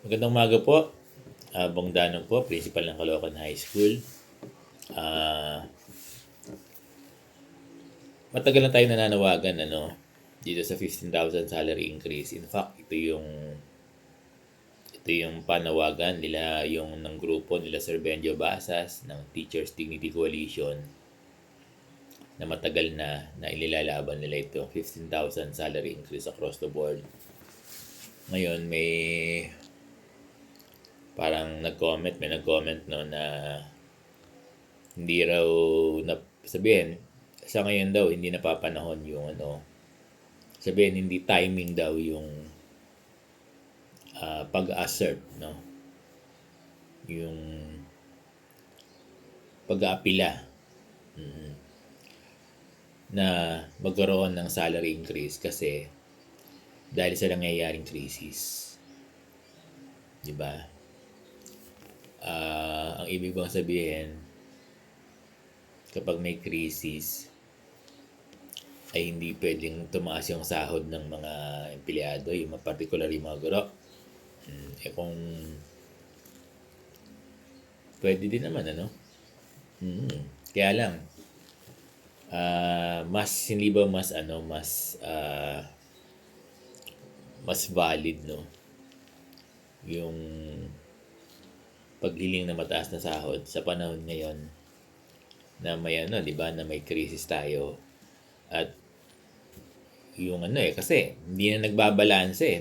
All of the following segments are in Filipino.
Magandang umaga po. Bong Danong po, principal ng Caloocan High School. Matagal na tayo nananawagan dito sa 15,000 salary increase. In fact, ito yung panawagan nila, yung ng grupo nila Sir Benjo Basas ng Teachers Dignity Coalition na matagal na ililalaban nila ito, 15,000 salary increase across the board. Ngayon may nag-comment na hindi raw na sabihin sa ngayon daw hindi napapanahon yung sabihin hindi timing daw yung pag-assert yung pag-aapila na magkaroon ng salary increase kasi dahil sa nangyayaring crisis, di ba? Ang ibig bang sabihin, kapag may crisis, ay hindi pwedeng tumaas yung sahod ng mga empleyado, yung mga particular yung mga guro. Kung pwede din naman, Kaya lang, hindi ba mas valid, yung paghiling na mataas na sahod sa panahon ngayon na may di ba, na may crisis tayo at yung kasi hindi na nagbabalanse,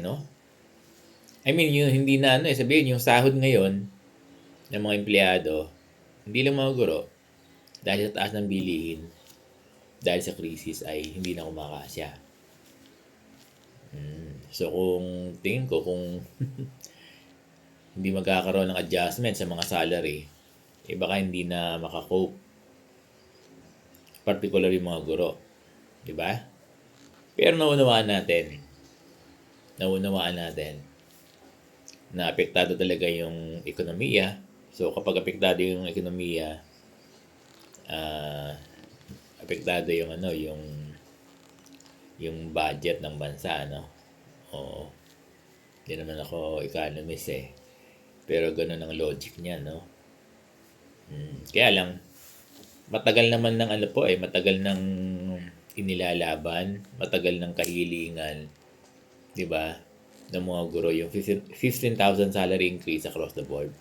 I mean, yung hindi na sabihin yung sahod ngayon ng mga empleyado, hindi lang mga guro, dahil sa taas ng bilihin, dahil sa crisis ay hindi na kumakasya. So kung tingin ko kung hindi magkakaroon ng adjustment sa mga salary, baka hindi na makakope. Particular yung mga guro. Di ba? Pero naunawaan natin na apektado talaga yung ekonomiya. So kapag apektado yung ekonomiya, apektado yung budget ng bansa, Oo. Hindi naman ako economist Pero ganun ang logic niya, Kaya lang, matagal naman matagal ng inilalaban, matagal ng kahilingan, di ba, ng mga guro, yung 15,000 salary increase across the board.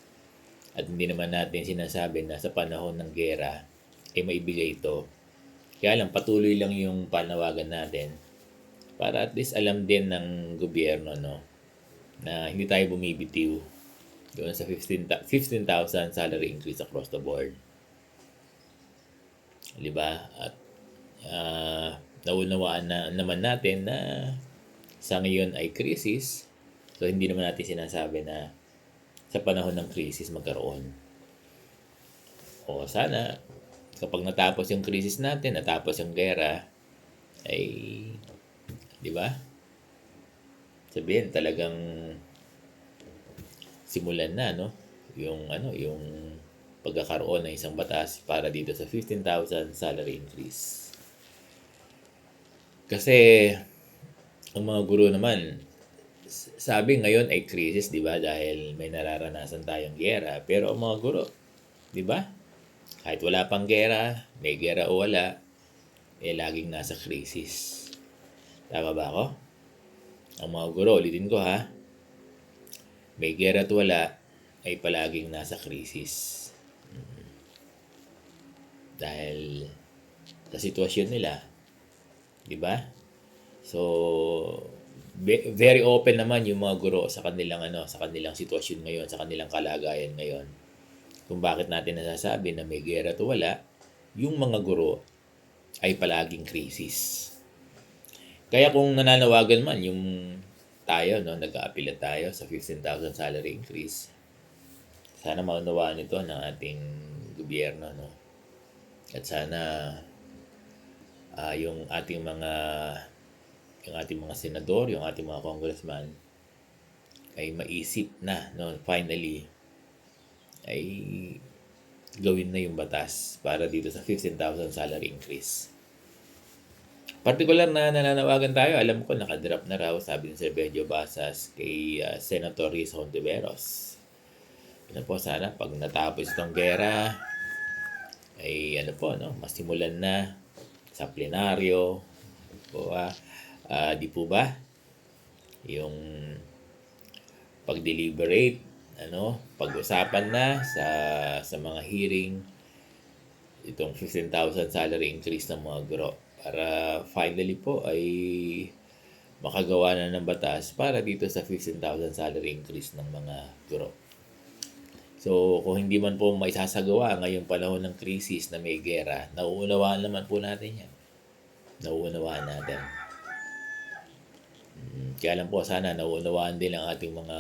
At hindi naman natin sinasabi na sa panahon ng gera, maibigay ito. Kaya lang, patuloy lang yung panawagan natin para at least alam din ng gobyerno, na hindi tayo bumibitiw doon sa 15,000 salary increase across the board. Di ba? At naunawaan na naman natin na sa ngayon ay crisis. So hindi naman natin sinasabi na sa panahon ng crisis magkaroon. O sana kapag natapos yung crisis natin, natapos yung gera, ay di ba? Sabihin talagang simulan na yung pagkakaroon ng isang batas para dito sa 15,000 salary increase. Kasi ang mga guro naman, sabi ngayon ay crisis, di ba? Dahil may nararanasan tayong gera. Pero ang mga guro, di ba? Kahit wala pang gera, may gera o wala, laging nasa crisis. Tama ba ako? Ang mga guro, ulitin ko ha, may gera at wala, ay palaging nasa krisis. Dahil sa sitwasyon nila, di ba? So, very open naman yung mga guro sa kanilang sitwasyon ngayon, sa kanilang kalagayan ngayon. Kung bakit natin nasasabi na may gera at wala, yung mga guro ay palaging krisis. Kaya kung nananawagan man yung tayo, nag-aapila tayo sa 15,000 salary increase, sana maunawaan ito ng ating gobyerno, At sana yung ating mga senador, yung ating mga congressman ay maisip na, finally ay gawin na yung batas para dito sa 15,000 salary increase. Partikular na nananawagan tayo, alam ko nakadrop na raw, sabi ni Sir Benjo Basas kay Senator Riz Hontiveros. Ano po, sana pag natapos itong gera, ay ano po, no, masimulan na sa plenaryo, po, di po ba, yung pag-deliberate, pag-usapan na sa mga hearing, itong 15,000 salary increase ng mga guro para finally po ay makagawa na ng batas para dito sa 15,000 salary increase ng mga guro. So, kung hindi man po maisasagawa ngayong panahon ng krisis na may gera, nauunawaan naman po natin yan. Nauunawaan natin. Kaya lang po sana nauunawaan din ang ating mga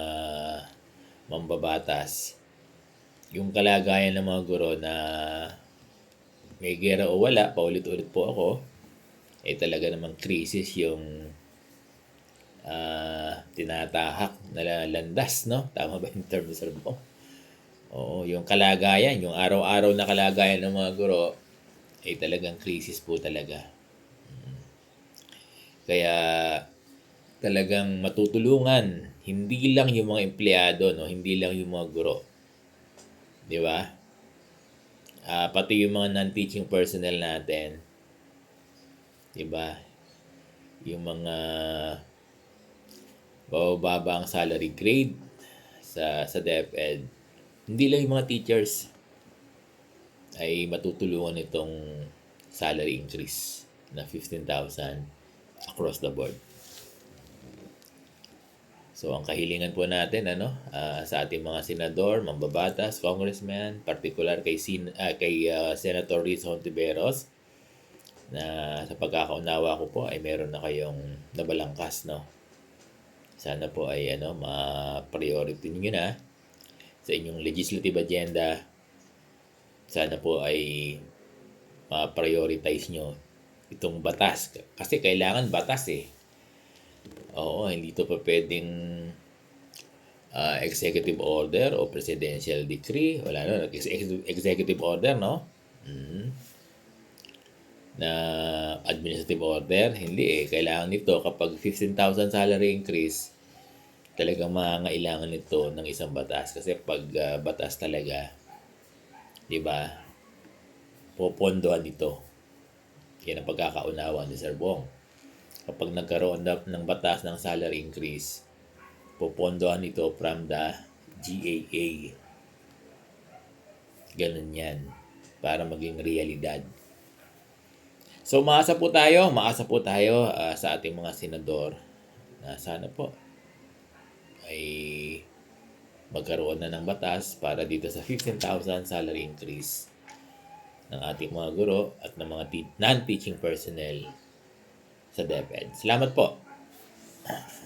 mambabatas yung kalagayan ng mga guro na may gera o wala, paulit-ulit po ako, talaga namang krisis yung tinatahak na landas, no? Tama ba yung term, Sir Bo? Oo, yung kalagayan, yung araw-araw na kalagayan ng mga guro, talagang krisis po talaga. Kaya talagang matutulungan, hindi lang yung mga empleyado, no? Hindi lang yung mga guro. Di ba? Pati yung mga non-teaching personnel natin, di ba? Yung mga bababa ang salary grade sa DepEd, hindi lang yung mga teachers ay matutulungan itong salary increase na 15,000 across the board. So, ang kahilingan po natin sa ating mga senador, mambabatas, congressman, particular kay Senator Riz Hontiveros, na sa pagkakaunawa ko po ay meron na kayong nabalangkas, no? Sana po ay ma-priority niyo na sa inyong legislative agenda. Sana po ay ma-prioritize nyo itong batas. Kasi kailangan batas eh. Oo, hindi to pa pwedeng executive order o presidential decree. Wala na, executive order, no? Na administrative order. Hindi eh. Kailangan nito kapag 15,000 salary increase, talagang mangangailangan nito ng isang batas. Kasi pag batas talaga, di ba, popondohan dito. Yan ang pagkakaunawa ni Sir Bong. Kapag nagkaroon ng batas ng salary increase, popondohan ito from the GAA. Ganun yan. Para maging realidad. So, maasa po tayo sa ating mga senador na sana po ay magkaroon na ng batas para dito sa 15,000 salary increase ng ating mga guro at ng mga non-teaching personnel sa DepEd. Salamat po.